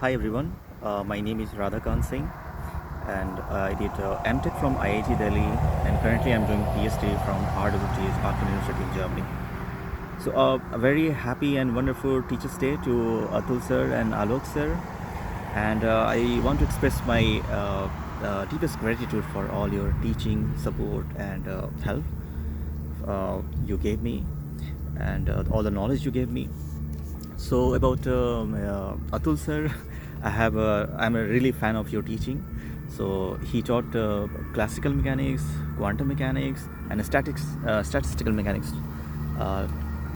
Hi everyone, my name is Radhekant Singh and I did MTech from IIT Delhi and currently I'm doing PhD from RWTH Aachen University in Germany. So a very happy and wonderful Teachers Day to Atul sir and Alok sir, and I want to express my deepest gratitude for all your teaching, support and help you gave me and all the knowledge you gave me. So about Atul sir, I'm a really fan of your teaching. So he taught classical mechanics, quantum mechanics, and statistical mechanics uh,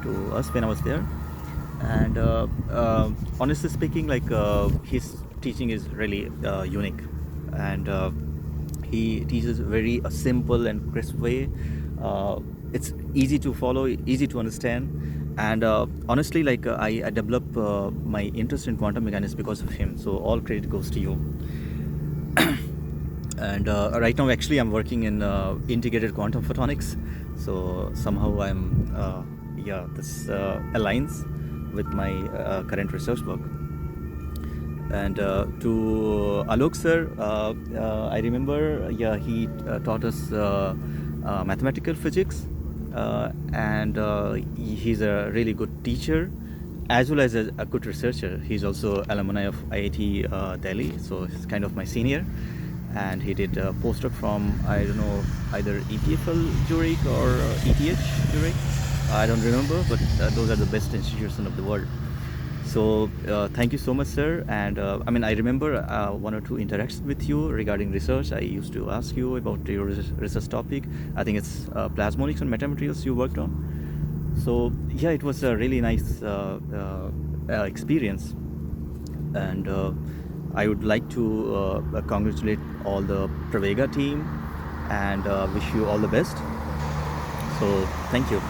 to us when I was there. And honestly speaking, his teaching is really unique, and he teaches very a simple and crisp way. It's easy to follow, easy to understand, and honestly, I developed my interest in quantum mechanics because of him. So all credit goes to you. And right now, actually, I'm working in integrated quantum photonics. So somehow this aligns with my current research work. And to Alok sir, I remember, he taught us mathematical physics, and he's a really good teacher as well as a good researcher. He's also alumni of IIT Delhi, so he's kind of my senior. And he did a postdoc from, I don't know, either EPFL Zurich or ETH Zurich. I don't remember, but those are the best institutions of the world. So thank you so much, sir. And I remember one or two interactions with you regarding research. I used to ask you about your research topic. I think it's plasmonics and metamaterials you worked on. So yeah, it was a really nice experience. And I would like to congratulate all the Pravegaa team and wish you all the best. So thank you.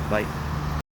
Bye.